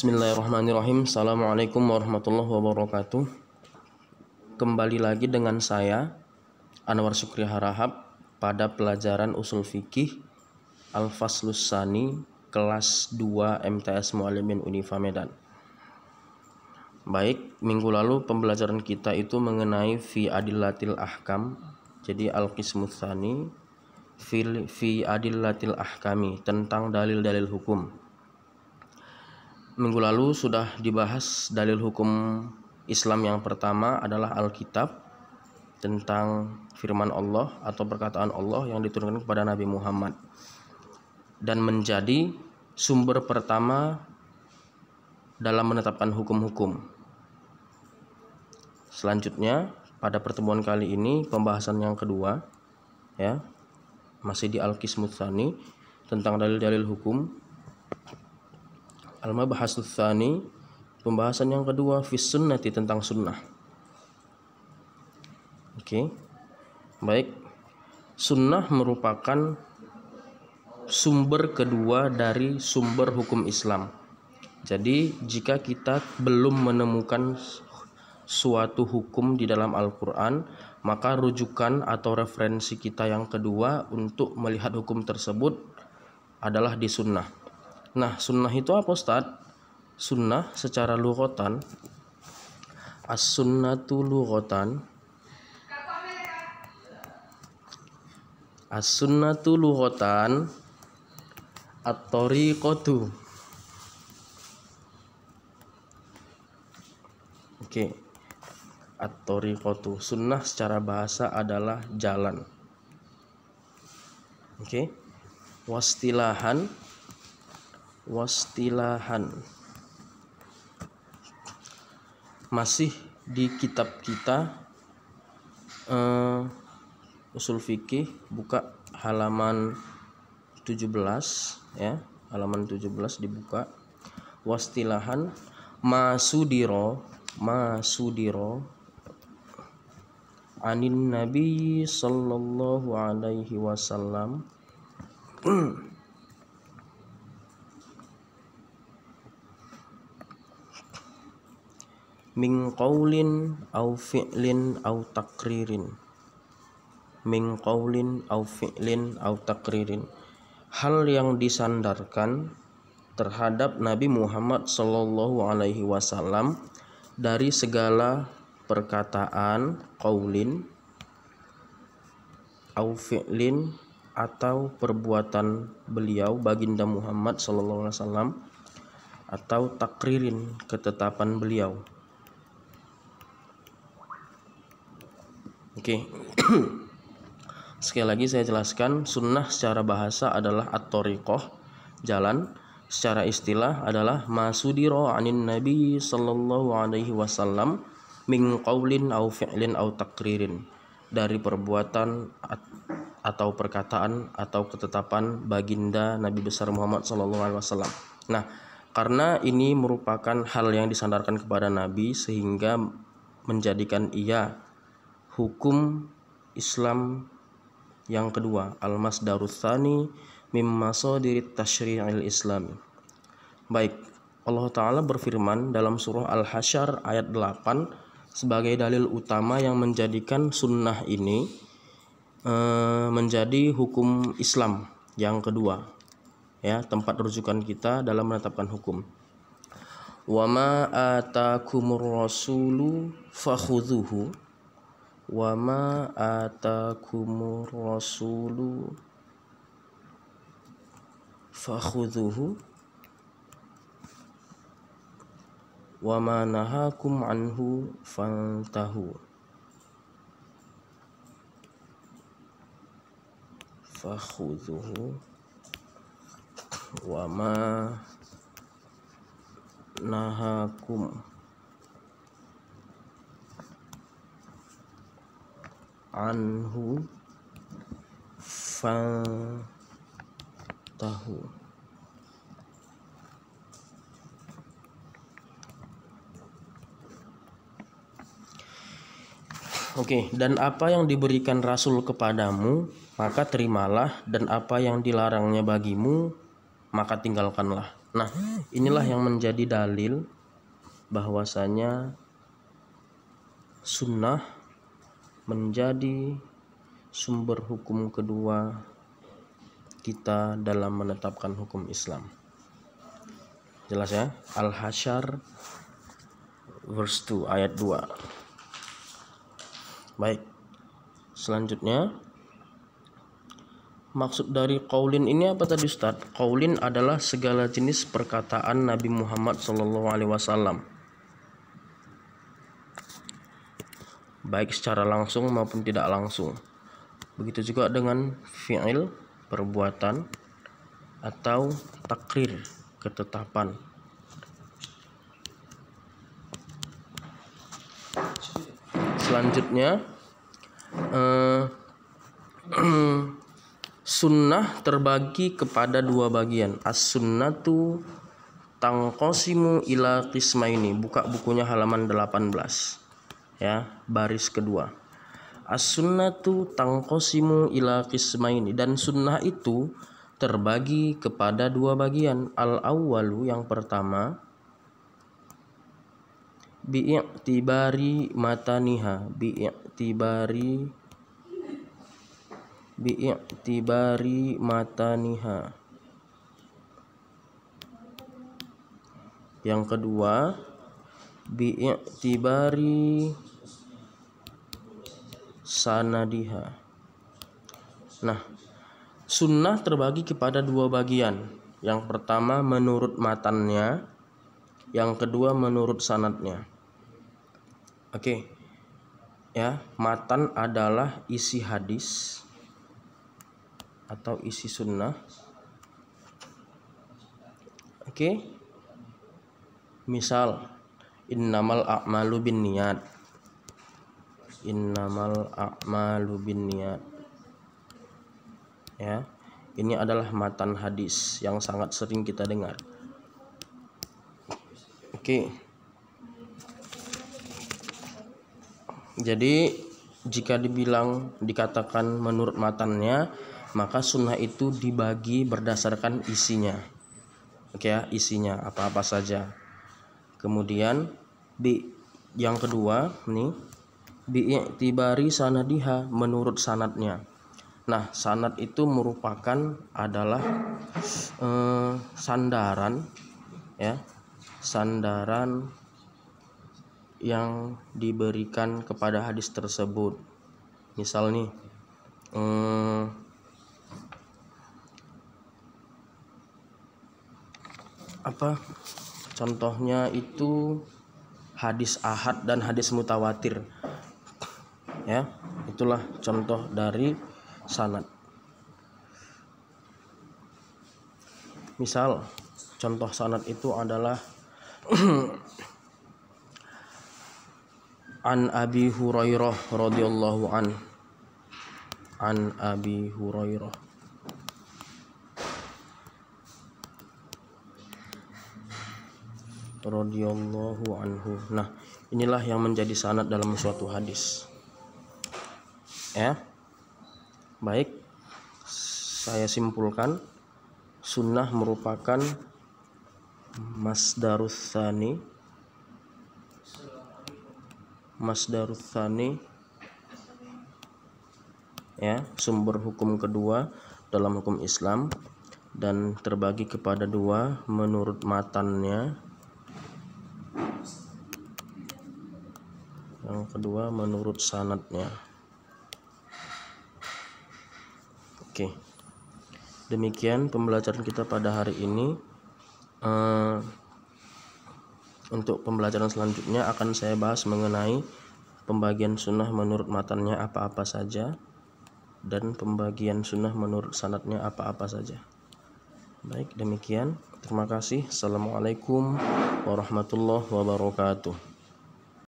Bismillahirrahmanirrahim. Assalamualaikum warahmatullahi wabarakatuh. Kembali lagi dengan saya Anwar Syukri Harahap pada pelajaran usul fikih Al-Faslus Tsani kelas 2 MTS Muallimin Unifa Medan. Baik, minggu lalu pembelajaran kita itu mengenai fi adillatil ahkam. Jadi al-qismus tsani fi adillatil ahkami, tentang dalil-dalil hukum. Minggu lalu sudah dibahas dalil hukum Islam yang pertama adalah Alkitab, tentang firman Allah atau perkataan Allah yang diturunkan kepada Nabi Muhammad, dan menjadi sumber pertama dalam menetapkan hukum-hukum. Selanjutnya pada pertemuan kali ini pembahasan yang kedua, ya, masih di Al-Qismus Tsani tentang dalil-dalil hukum. Al-Mabhasus Tsani, pembahasan yang kedua, fis sunnati, tentang sunnah. Oke. Baik. Sunnah merupakan sumber kedua dari sumber hukum Islam. Jadi jika kita belum menemukan suatu hukum di dalam Al-Quran, maka rujukan atau referensi kita yang kedua untuk melihat hukum tersebut adalah di sunnah. Nah, sunnah itu apa, Ustaz? Sunnah secara lughatan, as-sunnatu lughatan, as-sunnatu lughatan at-tariqatu. Oke. At-tariqatu, sunnah secara bahasa adalah jalan. Oke. Wastilahan masih di kitab kita usul fikih, buka halaman 17, ya, halaman 17 dibuka. Wastilahan masudiro anin nabi sallallahu alaihi wasallam min qaulin au fi'lin au takririn. Min qaulin au fi'lin au takririn, hal yang disandarkan terhadap Nabi Muhammad sallallahu alaihi wasallam dari segala perkataan, qaulin au fi'lin, atau perbuatan beliau baginda Muhammad sallallahu alaihi wasallam, atau takririn, ketetapan beliau. Oke. Sekali lagi saya jelaskan, sunnah secara bahasa adalah at-tariqah, jalan. Secara istilah adalah masudiro anin nabi sallallahu alaihi wasallam min qaulin au fi'lin au takririn, dari perbuatan atau perkataan atau ketetapan baginda Nabi besar Muhammad sallallahu alaihi wasallam. Nah, karena ini merupakan hal yang disandarkan kepada Nabi sehingga menjadikan ia hukum Islam yang kedua, al-masdarus tsani mim masadirit tasyri'il islami. Baik, Allah Ta'ala berfirman dalam surah Al-Hasyr ayat 8 sebagai dalil utama yang menjadikan sunnah ini menjadi hukum Islam yang kedua, ya, tempat rujukan kita dalam menetapkan hukum. Wa ma atakumur rasulu fakhudhuhu, wa ma atakumur rasulu fakhudhuhu, wa ma nahakum anhu fantahu. Fakhudhuhu wa ma nahakum anhu fantahu. Oke, dan apa yang diberikan Rasul kepadamu, maka terimalah, dan apa yang dilarangnya bagimu, maka tinggalkanlah. Nah, inilah yang menjadi dalil bahwasanya sunnah menjadi sumber hukum kedua kita dalam menetapkan hukum Islam. Jelas ya? Al-Hasyr verse 2 ayat 2. Baik. Selanjutnya, maksud dari qaulin ini apa tadi Ustaz? Qaulin adalah segala jenis perkataan Nabi Muhammad SAW, baik secara langsung maupun tidak langsung. Begitu juga dengan fi'il, perbuatan, atau takrir, ketetapan. Selanjutnya, sunnah terbagi kepada dua bagian. As-sunnatu tanqasimu ila qismaini. Buka bukunya halaman 18. Ya, baris kedua. As-sunnatu tanqasimu ila qismaini, dan sunnah itu terbagi kepada dua bagian. Al-awwalu, yang pertama, bi'tibari mataniha, bi'tibari mataniha. Yang kedua, bi'tibari sanadiha. Nah, sunnah terbagi kepada dua bagian. Yang pertama menurut matannya, yang kedua menurut sanadnya. Oke. Ya, matan adalah isi hadis atau isi sunnah. Oke. Misal, innamal a'malu binniyat. Innamal a'malu binniyat. Ya, ini adalah matan hadis yang sangat sering kita dengar. Oke. Jadi jika dikatakan menurut matannya, maka sunnah itu dibagi berdasarkan isinya. Oke ya, isinya apa-apa saja. Kemudian yang kedua nih, bi'tibari sanadiha, menurut sanadnya. Nah, sanad itu merupakan adalah sandaran, ya, sandaran yang diberikan kepada hadis tersebut. Misal nih, contohnya itu hadis ahad dan hadis mutawatir. Ya, itulah contoh dari sanad. Misal contoh sanad itu adalah an Abi Hurairah radhiyallahu an Abi Hurairah radhiyallahu anhu. Nah, inilah yang menjadi sanad dalam suatu hadis. Ya. Baik, saya simpulkan, sunnah merupakan masdarus tsani, ya, sumber hukum kedua dalam hukum Islam, dan terbagi kepada dua menurut matannya, yang kedua menurut sanadnya. Oke, demikian pembelajaran kita pada hari ini. Untuk pembelajaran selanjutnya akan saya bahas mengenai pembagian sunnah menurut matannya apa-apa saja, dan pembagian sunnah menurut sanadnya apa-apa saja. Baik, demikian. Terima kasih. Assalamualaikum warahmatullahi wabarakatuh.